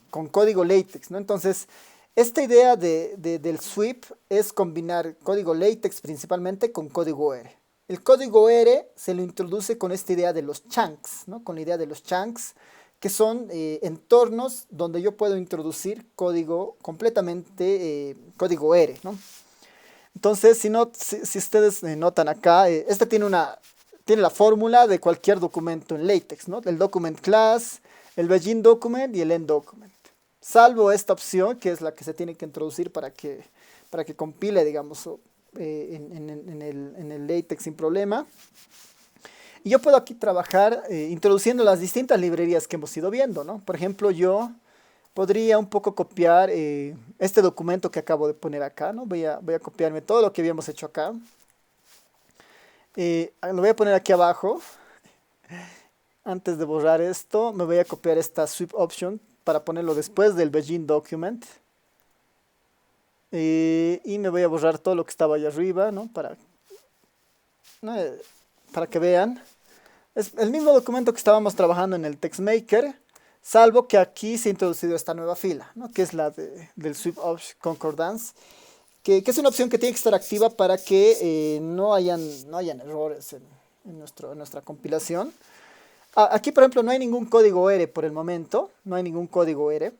con código LaTeX, ¿no? Entonces, esta idea del sweep es combinar código LaTeX principalmente con código R. El código R se lo introduce con esta idea de los chunks, ¿no? Con la idea de los chunks, que son entornos donde yo puedo introducir código completamente, código R, ¿no? Entonces, si ustedes notan acá, este tiene la fórmula de cualquier documento en LaTeX, ¿no? El document class, el begin document y el end document. Salvo esta opción, que es la que se tiene que introducir para que compile, digamos, en el LaTeX sin problema. Y yo puedo aquí trabajar introduciendo las distintas librerías que hemos ido viendo, ¿no? Por ejemplo, yo podría un poco copiar este documento que acabo de poner acá, ¿no? Voy a copiarme todo lo que habíamos hecho acá. Lo voy a poner aquí abajo. Antes de borrar esto, me voy a copiar esta sweep option para ponerlo después del begin document. Y me voy a borrar todo lo que estaba ahí arriba, ¿no? Para que vean. Es el mismo documento que estábamos trabajando en el TextMaker, salvo que aquí se ha introducido esta nueva fila, ¿no? Que es la del sweep option concordance, que es una opción que tiene que estar activa para que no hayan errores en nuestra compilación. Aquí, por ejemplo, no hay ningún código R por el momento, no hay ningún código R.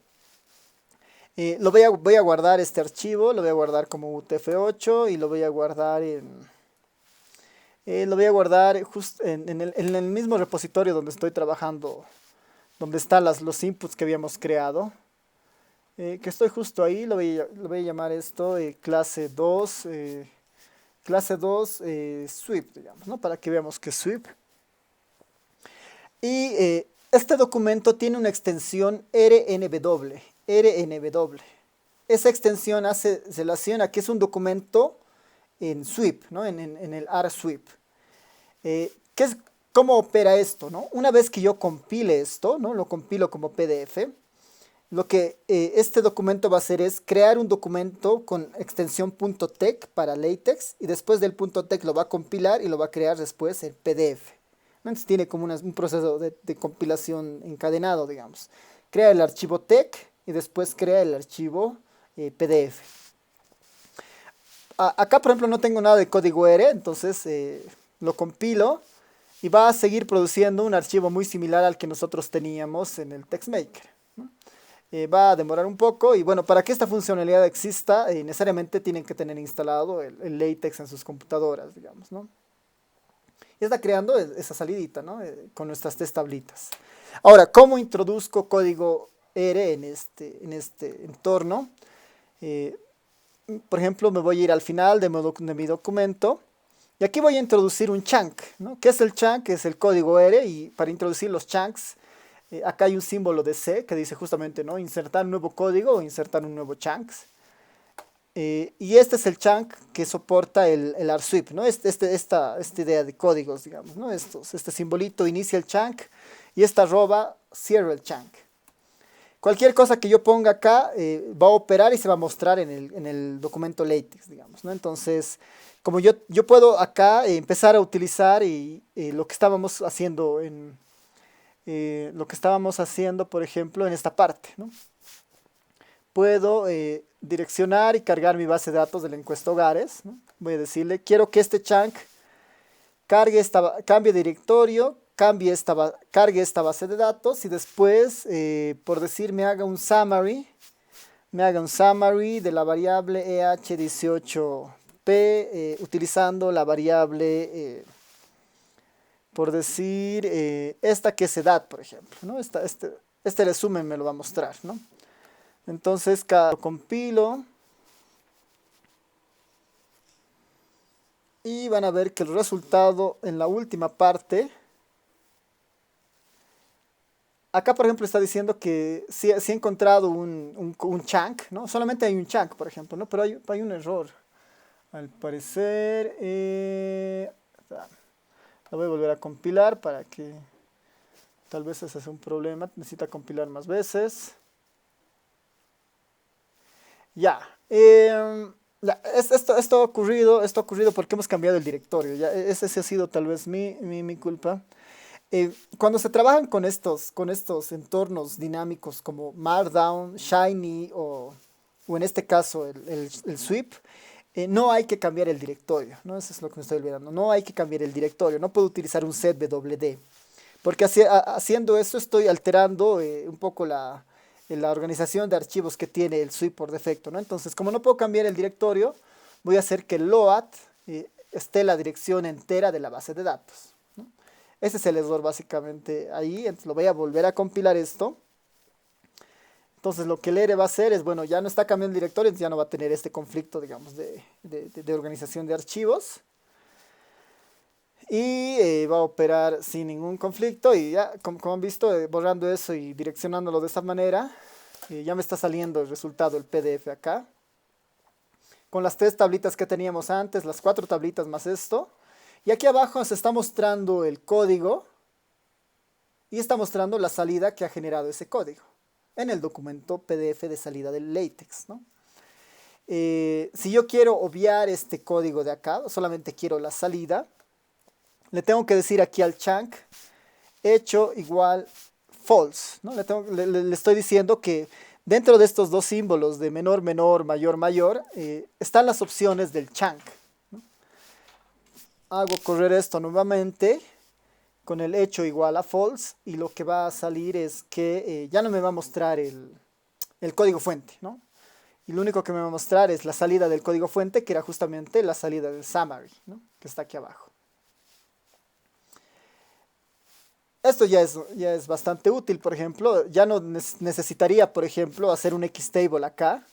Voy a guardar este archivo, lo voy a guardar como UTF-8 y lo voy a guardar justo en el mismo repositorio donde estoy trabajando, donde están los inputs que habíamos creado. Que estoy justo ahí, lo voy a llamar esto clase 2 sweep, digamos, ¿no? Para que veamos que es sweep. Y este documento tiene una extensión RNW. Esa extensión hace relación a que es un documento en sweep, ¿no? En el R sweep. ¿Cómo opera esto, no? Una vez que yo compile esto, ¿no? Lo compilo como PDF. Lo que este documento va a hacer es crear un documento con extensión .tex para LaTeX y después del .tex lo va a compilar y lo va a crear después el PDF. Entonces tiene como un proceso de compilación encadenado, digamos. Crea el archivo tex y después crea el archivo PDF. Acá, por ejemplo, no tengo nada de código R, entonces lo compilo y va a seguir produciendo un archivo muy similar al que nosotros teníamos en el TextMaker, ¿no? Va a demorar un poco y bueno, para que esta funcionalidad exista, necesariamente tienen que tener instalado el LaTeX en sus computadoras, digamos, ¿no? Y está creando esa salidita, ¿no? Con nuestras tres tablitas. Ahora, ¿cómo introduzco código R en este entorno? Por ejemplo, me voy a ir al final de mi documento y aquí voy a introducir un chunk, ¿no? ¿Qué es el chunk? Es el código R y para introducir los chunks Acá hay un símbolo de C que dice justamente, ¿no? Insertar un nuevo código o insertar un nuevo chunks. Y este es el chunk que soporta el RSweep, ¿no? Esta idea de códigos, digamos, ¿no? Este simbolito inicia el chunk y esta arroba cierra el chunk. Cualquier cosa que yo ponga acá va a operar y se va a mostrar en el documento LaTeX, digamos, ¿no? Entonces, como yo puedo acá empezar a utilizar lo que estábamos haciendo por ejemplo, en esta parte, ¿no? Puedo direccionar y cargar mi base de datos de la encuesta hogares, ¿no? Voy a decirle, quiero que este chunk cambie directorio, cargue esta base de datos y después, por decir, me haga un summary de la variable EH18P utilizando la variable, por decir, esta que es edad, por ejemplo, ¿no? Este resumen me lo va a mostrar, ¿no? Entonces, lo compilo y van a ver que el resultado en la última parte, acá por ejemplo está diciendo que sí ha encontrado un chunk, ¿no? Solamente hay un chunk, por ejemplo, ¿no? Pero hay un error. Al parecer, la voy a volver a compilar para que tal vez ese sea un problema. Necesita compilar más veces. Ya. Esto ha ocurrido porque hemos cambiado el directorio. Ya, ese sí ha sido tal vez mi culpa. Cuando se trabajan con estos entornos dinámicos como Markdown, Shiny o en este caso el Sweep, no hay que cambiar el directorio, ¿no? Eso es lo que me estoy olvidando. No hay que cambiar el directorio. No puedo utilizar un set BWD. Porque haciendo eso estoy alterando un poco la organización de archivos que tiene el Sweep por defecto, ¿no? Entonces, como no puedo cambiar el directorio, voy a hacer que el load esté la dirección entera de la base de datos, ¿no? Ese es el error básicamente ahí. Entonces lo voy a volver a compilar esto. Entonces lo que el ERE va a hacer es, bueno, ya no está cambiando el directorio, entonces ya no va a tener este conflicto, digamos, de organización de archivos. Y va a operar sin ningún conflicto y ya, como han visto, borrando eso y direccionándolo de esta manera, ya me está saliendo el resultado, el PDF acá. Con las 3 tablitas que teníamos antes, las 4 tablitas más esto. Y aquí abajo se está mostrando el código y está mostrando la salida que ha generado ese código en el documento PDF de salida del LaTeX, ¿no? Si yo quiero obviar este código de acá, solamente quiero la salida, le tengo que decir aquí al chunk hecho igual false, ¿no? Le estoy diciendo que dentro de estos dos símbolos de menor, menor, mayor, mayor, están las opciones del chunk, ¿no? Hago correr esto nuevamente con el hecho igual a false y lo que va a salir es que ya no me va a mostrar el código fuente, ¿no? Y lo único que me va a mostrar es la salida del código fuente, que era justamente la salida del summary, ¿no? Que está aquí abajo. Esto ya es bastante útil, por ejemplo, ya no necesitaría, por ejemplo, hacer un xtable acá.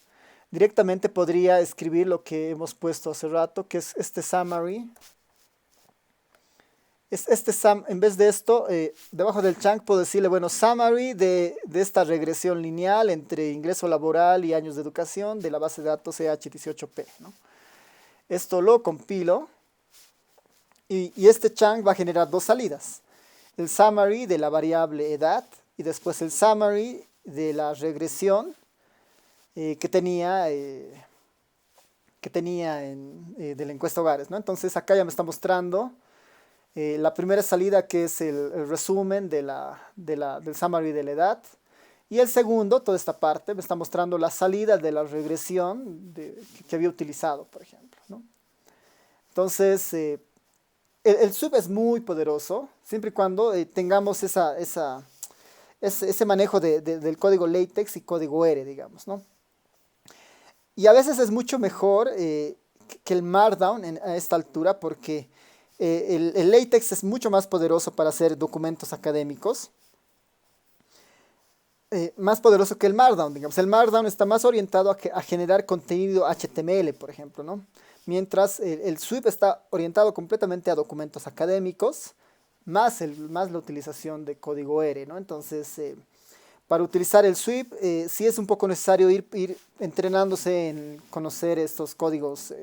Directamente podría escribir lo que hemos puesto hace rato, que es este summary. En vez de esto, debajo del chunk puedo decirle, bueno, summary de esta regresión lineal entre ingreso laboral y años de educación de la base de datos EH18P, ¿no? Esto lo compilo y este chunk va a generar 2 salidas. El summary de la variable edad y después el summary de la regresión que tenía de la encuesta hogares, ¿no? Entonces acá ya me está mostrando la primera salida, que es el resumen del summary de la edad, y el segundo, toda esta parte, me está mostrando la salida de la regresión que había utilizado, por ejemplo, ¿no? Entonces, el sub es muy poderoso, siempre y cuando tengamos ese manejo del código LaTeX y código R, digamos, ¿no? Y a veces es mucho mejor que el Markdown a esta altura, porque el LaTeX es mucho más poderoso para hacer documentos académicos. Más poderoso que el Markdown, digamos. El Markdown está más orientado a generar contenido HTML, por ejemplo, ¿no? Mientras el Sweep está orientado completamente a documentos académicos más la utilización de código R, ¿no? Entonces, para utilizar el sweep, sí es un poco necesario ir entrenándose en conocer estos códigos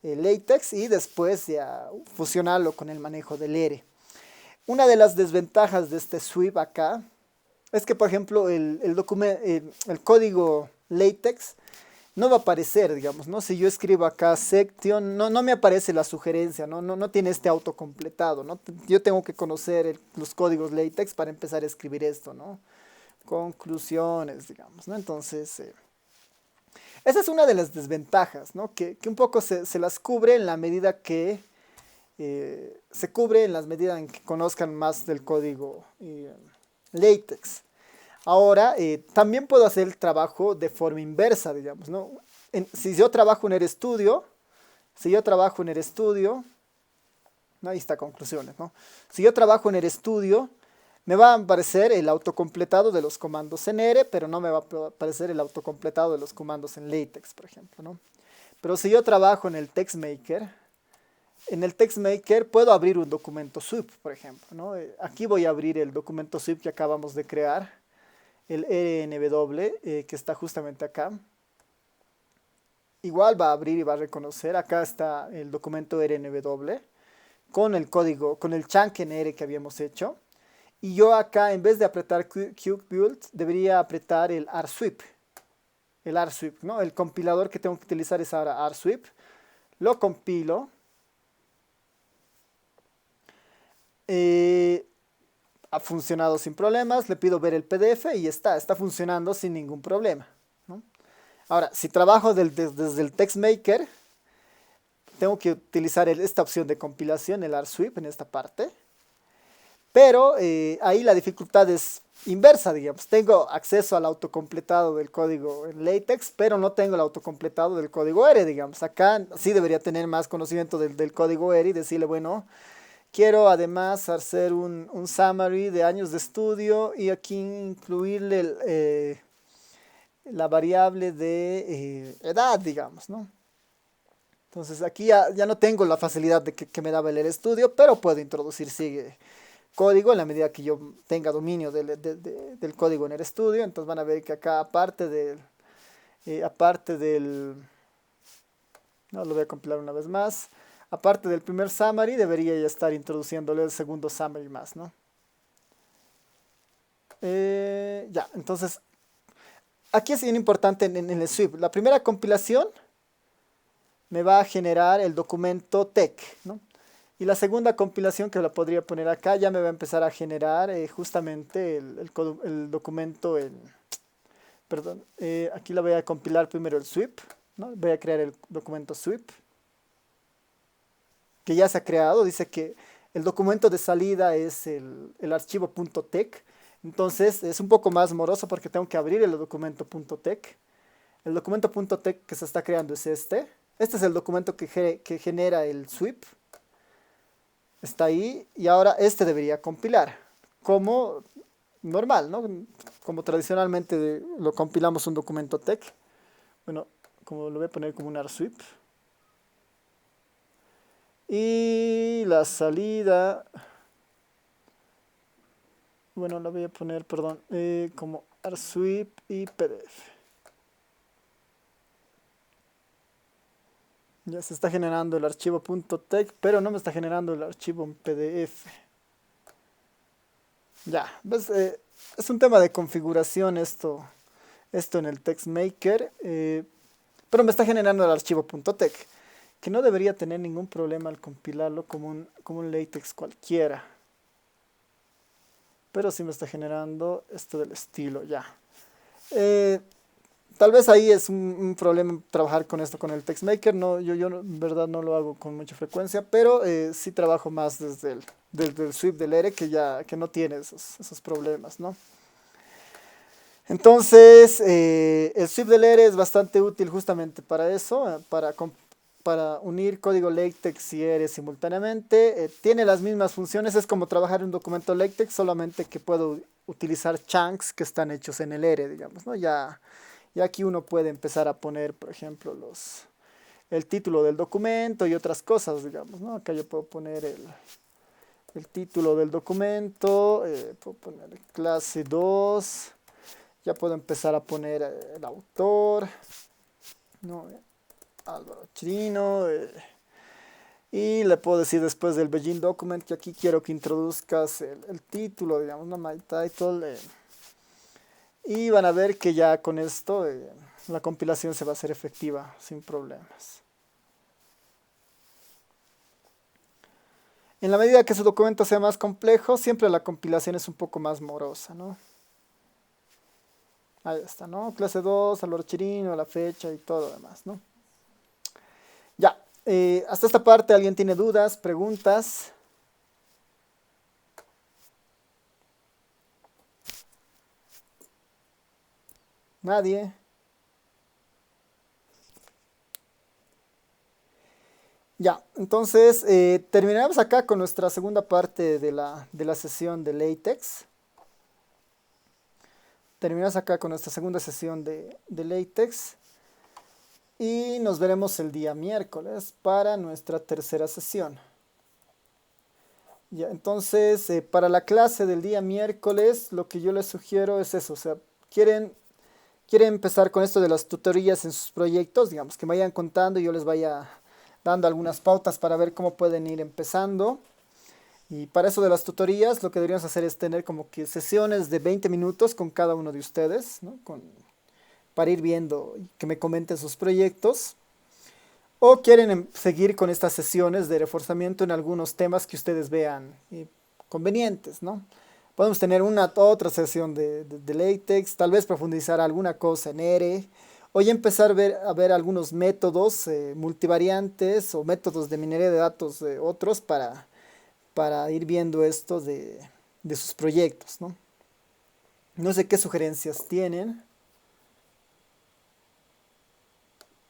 LaTeX y después ya fusionarlo con el manejo del R. Una de las desventajas de este sweep acá es que, por ejemplo, el código LaTeX no va a aparecer, digamos, ¿no? Si yo escribo acá section, no me aparece la sugerencia, no tiene este autocompletado, ¿no? Yo tengo que conocer los códigos LaTeX para empezar a escribir esto, ¿no? Conclusiones, digamos, ¿no? Entonces, esa es una de las desventajas, ¿no? Que un poco se las cubre en la medida que se cubre en las medidas en que conozcan más del código LaTeX. Ahora, también puedo hacer el trabajo de forma inversa, digamos, ¿no? Si yo trabajo en RStudio, ¿no? Ahí está conclusiones, ¿no? Si yo trabajo en RStudio, me va a aparecer el autocompletado de los comandos en R, pero no me va a aparecer el autocompletado de los comandos en LaTeX, por ejemplo, ¿no? Pero si yo trabajo en el TextMaker puedo abrir un documento sweep, por ejemplo, ¿no? Aquí voy a abrir el documento sweep que acabamos de crear, el RNW, que está justamente acá. Igual va a abrir y va a reconocer, acá está el documento RNW, con el código, con el chunk en R que habíamos hecho. Y yo acá, en vez de apretar QBuild, debería apretar el rsweep. El rsweep, ¿no? El compilador que tengo que utilizar es ahora rsweep. Lo compilo. Ha funcionado sin problemas. Le pido ver el PDF y está funcionando sin ningún problema, ¿no? Ahora, si trabajo desde el TextMaker, tengo que utilizar esta opción de compilación, el rsweep en esta parte. Pero ahí la dificultad es inversa, digamos. Tengo acceso al autocompletado del código en LaTeX, pero no tengo el autocompletado del código R, digamos. Acá sí debería tener más conocimiento del código R y decirle, bueno, quiero además hacer un summary de años de estudio y aquí incluirle la variable de edad, digamos, ¿no? Entonces aquí ya no tengo la facilidad de que me daba el estudio, pero puedo introducir, sigue código en la medida que yo tenga dominio del código en el estudio. Entonces van a ver que acá no lo voy a compilar una vez más, aparte del primer summary debería ya estar introduciéndole el segundo summary más, ¿no? Ya, entonces aquí es bien importante en el sweep. La primera compilación me va a generar el documento tech, ¿no? Y la segunda compilación que la podría poner acá ya me va a empezar a generar justamente el documento, perdón, aquí la voy a compilar primero el sweep, ¿no? Voy a crear el documento sweep, que ya se ha creado, dice que el documento de salida es el archivo .tec, entonces es un poco más moroso porque tengo que abrir el documento .tec. El documento .tec que se está creando es este es el documento que genera el sweep. Está ahí y ahora este debería compilar como normal, ¿no? Como tradicionalmente lo compilamos un documento tech. Bueno, como lo voy a poner como un rsweep. Y la salida, bueno, la voy a poner, perdón, como rsweep y pdf. Ya se está generando el archivo .tech, pero no me está generando el archivo en pdf. Ya, ¿ves? Es un tema de configuración esto en el TextMaker, pero me está generando el archivo .tec, que no debería tener ningún problema al compilarlo como un LaTeX cualquiera. Pero sí me está generando esto del estilo, ya. Tal vez ahí es un problema trabajar con esto con el TextMaker. No, yo en verdad no lo hago con mucha frecuencia, pero sí trabajo más desde el sweep del R que no tiene esos problemas, ¿no? Entonces, el sweep del R es bastante útil justamente para eso, para unir código LaTeX y R simultáneamente. Tiene las mismas funciones, es como trabajar en un documento LaTeX, solamente que puedo utilizar chunks que están hechos en el R, digamos, ¿no? Ya aquí uno puede empezar a poner, por ejemplo, el título del documento y otras cosas, digamos, ¿no? Acá yo puedo poner el título del documento, puedo poner clase 2, ya puedo empezar a poner el autor, ¿no? Álvaro Chirino, y le puedo decir después del Begin Document que aquí quiero que introduzcas el título, digamos, ¿no? My title, y van a ver que ya con esto la compilación se va a hacer efectiva sin problemas. En la medida que su documento sea más complejo, siempre la compilación es un poco más morosa, ¿no? Ahí está, ¿no? Clase 2, Álvaro Chirino, la fecha y todo lo demás, ¿no? Ya, hasta esta parte, ¿alguien tiene dudas, preguntas? Nadie. Ya, entonces terminamos acá con nuestra segunda parte de la sesión de LaTeX. Terminamos acá con nuestra segunda sesión de LaTeX. Y nos veremos el día miércoles para nuestra tercera sesión. Ya, entonces, para la clase del día miércoles, lo que yo les sugiero es eso. O sea, quieren empezar con esto de las tutorías en sus proyectos, digamos, que me vayan contando y yo les vaya dando algunas pautas para ver cómo pueden ir empezando. Y para eso de las tutorías, lo que deberíamos hacer es tener como que sesiones de 20 minutos con cada uno de ustedes, ¿no? Para ir viendo y que me comenten sus proyectos. O quieren seguir con estas sesiones de reforzamiento en algunos temas que ustedes vean convenientes, ¿no? Podemos tener una otra sesión de LaTeX, tal vez profundizar alguna cosa en R, o ya empezar a ver algunos métodos multivariantes o métodos de minería de datos de otros para ir viendo esto de sus proyectos, ¿no? No sé qué sugerencias tienen.